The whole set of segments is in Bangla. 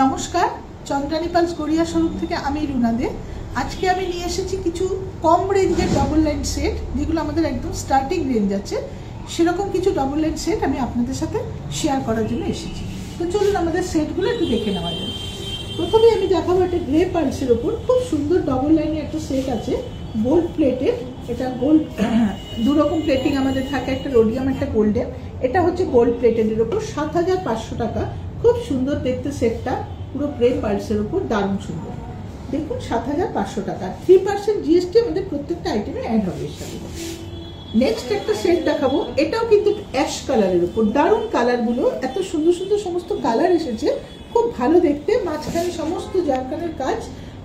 নমস্কার, চন্দ্রানী পালস গড়িয়া শোরুম থেকে আমি রুনা দে। আজকে আমি নিয়ে এসেছি কিছু কম রেঞ্জের ডবল লাইন সেট, যেগুলো আমাদের একদম স্টার্টিং রেঞ্জ আছে। সেরকম কিছু ডবল লাইন সেট আমি আপনাদের সাথে শেয়ার করার জন্য এসেছি। তো চলুন আমাদের সেটগুলো একটু দেখে নেওয়া যায়। প্রথমে আমি দেখাবো একটা গ্রে পালসের ওপর খুব সুন্দর ডবল লাইনের একটা সেট আছে, গোল্ড প্লেটেড। এটা গোল্ড দুরকম প্লেটিং আমাদের থাকে, একটা রোডিয়াম একটা গোল্ডেন। এটা হচ্ছে গোল্ড প্লেটেডের ওপর ৭৫০০ টাকা। খুব সুন্দর দেখতে সেটটা, পুরো গ্রে পালসের উপর, দারুণ সুন্দর। দেখুন ৭৫০০ টাকা, 3% জিএসটি আমাদের প্রত্যেকটা আইটেমে অ্যাড হবে এর সাথে। নেক্সট একটা সেট দেখাবো, এটাও কিন্তু অ্যাশ কালারের উপর, দারুণ কালারগুলো, এত সুন্দর সুন্দর সমস্ত কালার এসেছে, খুব ভালো দেখতে। মাঝখানে সমস্ত জারকানের কাজ,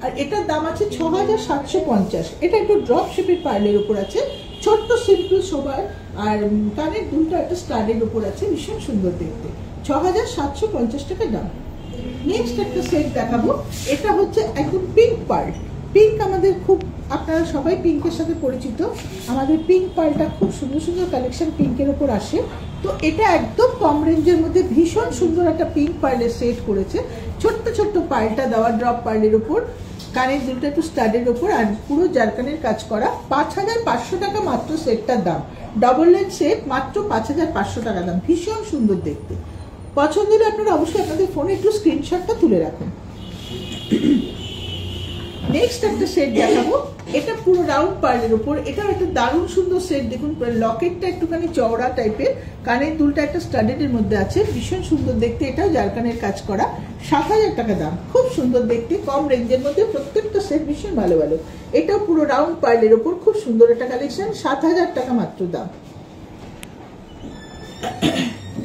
আর এটার দাম আছে ৬৭৫০। এটা একটু ড্রপ শেপের পার্লের উপর আছে, ছোট্ট সিম্পল সোবার, আর কানের দুলটা একটা স্টাডের উপর আছে, ভীষণ সুন্দর দেখতে। ৬৭৫০ টাকা দাম। নেক্সট একটা সেট দেখাবো, এটা হচ্ছে একদম পিঙ্ক পার্ল। পিঙ্ক আমাদের খুব, আপনারা সবাই পিঙ্কের সাথে পরিচিত। আমাদের পিঙ্ক পার্লটা খুব সুন্দর সুন্দর কালেকশন পিঙ্কের ওপর আসে। তো এটা একদম কম রেঞ্জের মধ্যে ভীষণ সুন্দর একটা পিঙ্ক পার্লের সেট করেছে। ছোট্ট ছোট্ট পার্লটা দেওয়া, ড্রপ পার্লের উপর, কানের দুলটা একটু স্টাডের উপর, আর পুরো জারকানের কাজ করা। ৫৫০০ টাকা মাত্র সেটটার দাম। ডবল লাইন সেট মাত্র ৫৫০০ টাকা দাম, ভীষণ সুন্দর দেখতে। পছন্দ হলে আপনারা অবশ্যই আপনাদের ফোনে একটু স্ক্রিনশটটা তুলে রাখুন। নেক্সট একটা সেট দেখাবো, এটা পুরো রাউন্ড পার্লের উপর। এটাও একটা দারুণ সুন্দর সেট। দেখুন লকেটটা একটুখানি চওড়া টাইপের, কানের দুলটা একটা স্টাডেডের মধ্যে আছে, ভীষণ সুন্দর দেখতে। এটাও জারকানের কাজ করা, ৭০০০ টাকা দাম। খুব সুন্দর দেখতে, কম রেঞ্জের মধ্যে প্রত্যেকটা সেট ভীষণ ভালো ভালো। এটাও পুরো রাউন্ড পার্লের উপর, খুব সুন্দর একটা কালেকশন, ৭০০০ টাকা মাত্র দাম।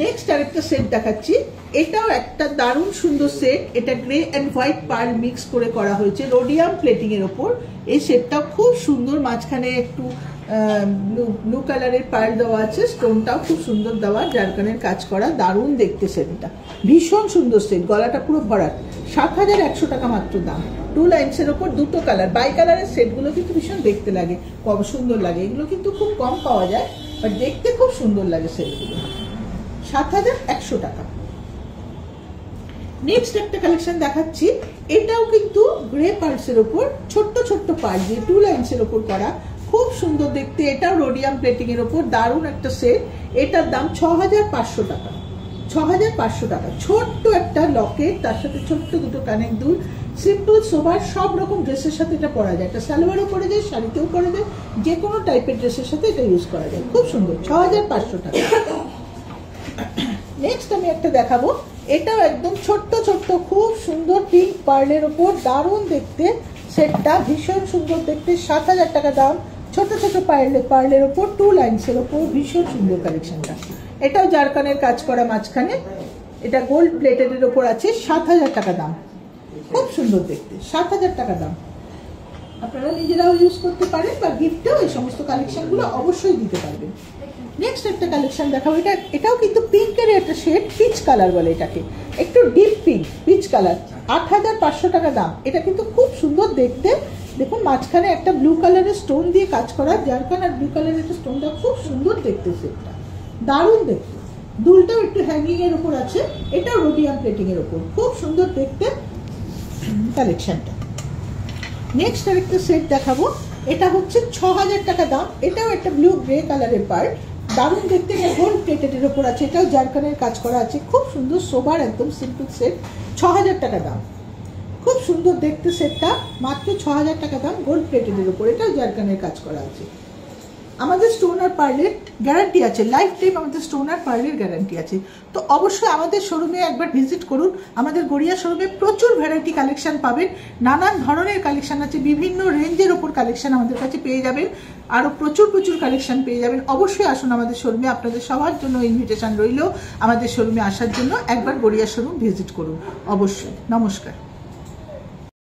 নেক্সট আরেকটা সেট দেখাচ্ছি, এটাও একটা দারুণ সুন্দর সেট। এটা grey and white pearl mix করে করা হয়েছে, রোডিয়াম প্লেটিং এর ওপর। এই সেটটাও খুব সুন্দর, মাঝখানে একটু ব্লু কালারের পার্ল দেওয়া আছে, স্টোনটাও খুব সুন্দর দেওয়া, জারকানের কাজ করা, দারুণ দেখতে সেটটা, ভীষণ সুন্দর সেট। গলাটা পুরো ভরাট, ৭১০০ টাকা মাত্র দাম। 2 লাইন্সের ওপর দুটো কালার, বাই কালারের সেটগুলো কিন্তু ভীষণ দেখতে লাগে, কম সুন্দর লাগে। এগুলো কিন্তু খুব কম পাওয়া যায়, বাট দেখতে খুব সুন্দর লাগে সেটগুলো। ৭১০০ টাকা। নেক্সট একটা কালেকশন দেখাচ্ছি, এটাও কিন্তু গ্রে পার্লসের উপর, ছোট্ট ছোট্ট পার্ল দিয়ে 2 লাইন্সের উপর করা, খুব সুন্দর দেখতে। এটাও রোডিয়াম প্লেটিং এর উপর, দারুণ একটা সেট। এটার দাম ৬৫০০ টাকা। ৬৫০০ টাকা। ছোট্ট একটা লকেট, তার সাথে ছোট্ট দুটো কানের দুল, সিম্পল সোবার, সব রকম ড্রেসের সাথে এটা পরা যায়। এটা সালোয়ারও পরে যায়, শাড়িতেও পরে যায়, যে কোনো টাইপের ড্রেসের সাথে এটা ইউজ করা যায়। খুব সুন্দর, ৬৫০০ টাকা। নেক্সট আমি একটা দেখাবো, এটাও একদম ছোট্ট ছোট্ট খুব সুন্দর পিঙ্ক পার্লের উপর, দারুণ দেখতে সেটটা, ভীষণ সুন্দর দেখতে, ৭০০০ টাকা দাম। ছোট ছোট পার্লের উপর, 2 লাইন্সের উপর, ভীষণ সুন্দর কালেকশনটা। এটাও জারকানের কাজ করা মাঝখানে, এটা গোল্ড প্লেটেডের উপর আছে, ৭০০০ টাকা দাম। খুব সুন্দর দেখতে, ৭০০০ টাকা দাম। আপনারা নিজেরাও ইউজ করতে পারেন, বা গিফটেও এই সমস্ত কালেকশনগুলো অবশ্যই দিতে পারবেন। নেক্সট একটা কালেকশন দেখাবো, এটাও কিন্তু পিঙ্কের একটা শেড, পিচ কালার বলে এটাকে, একটু ডিপ পিঙ্ক পিচ কালার, ৮৫০০ টাকা দাম। এটা কিন্তু খুব সুন্দর দেখতে। দেখুন মাঝখানে একটা ব্লু কালারের স্টোন দিয়ে কাজ করা, জারকান আর ব্লু কালারের একটা স্টোনটা, খুব সুন্দর দেখতে সেটটা, দারুণ দেখতে। দুলটাও একটু হ্যাঙ্গিং এর উপর আছে, এটাও রোডিয়াম প্লেটিং এর উপর, খুব সুন্দর দেখতে কালেকশনটা। নেক্সট আরেকটা সেট দেখাবো, এটা হচ্ছে ৬০০০ টাকা দাম। এটাও একটা ব্লু গ্রে কালারের পার্ট, দারুণ দেখতে, গোল্ড প্লেটেডের ওপর আছে, এটাও জারকানের কাজ করা আছে, খুব সুন্দর সোবার, একদম সিম্পল সেট, ৬০০০ টাকা দাম। খুব সুন্দর দেখতে সেটটা, মাত্র ৬০০০ টাকা দাম, গোল্ড প্লেটেডের ওপর, এটাও জারকানের কাজ করা আছে। আমাদের স্টোন আর পার্লের গ্যারান্টি আছে, লাইফ টাইম আমাদের স্টোন আর পার্লের গ্যারান্টি আছে। তো অবশ্যই আমাদের শোরুমে একবার ভিজিট করুন। আমাদের গড়িয়া শোরুমে প্রচুর ভ্যারাইটি কালেকশন পাবেন, নানান ধরনের কালেকশন আছে, বিভিন্ন রেঞ্জের ওপর কালেকশন আমাদের কাছে পেয়ে যাবেন, আরও প্রচুর প্রচুর কালেকশন পেয়ে যাবেন। অবশ্যই আসুন আমাদের শোরুমে, আপনাদের সবার জন্য ইনভিটেশন রইল আমাদের শোরুমে আসার জন্য। একবার গড়িয়া শোরুম ভিজিট করুন অবশ্যই। নমস্কার।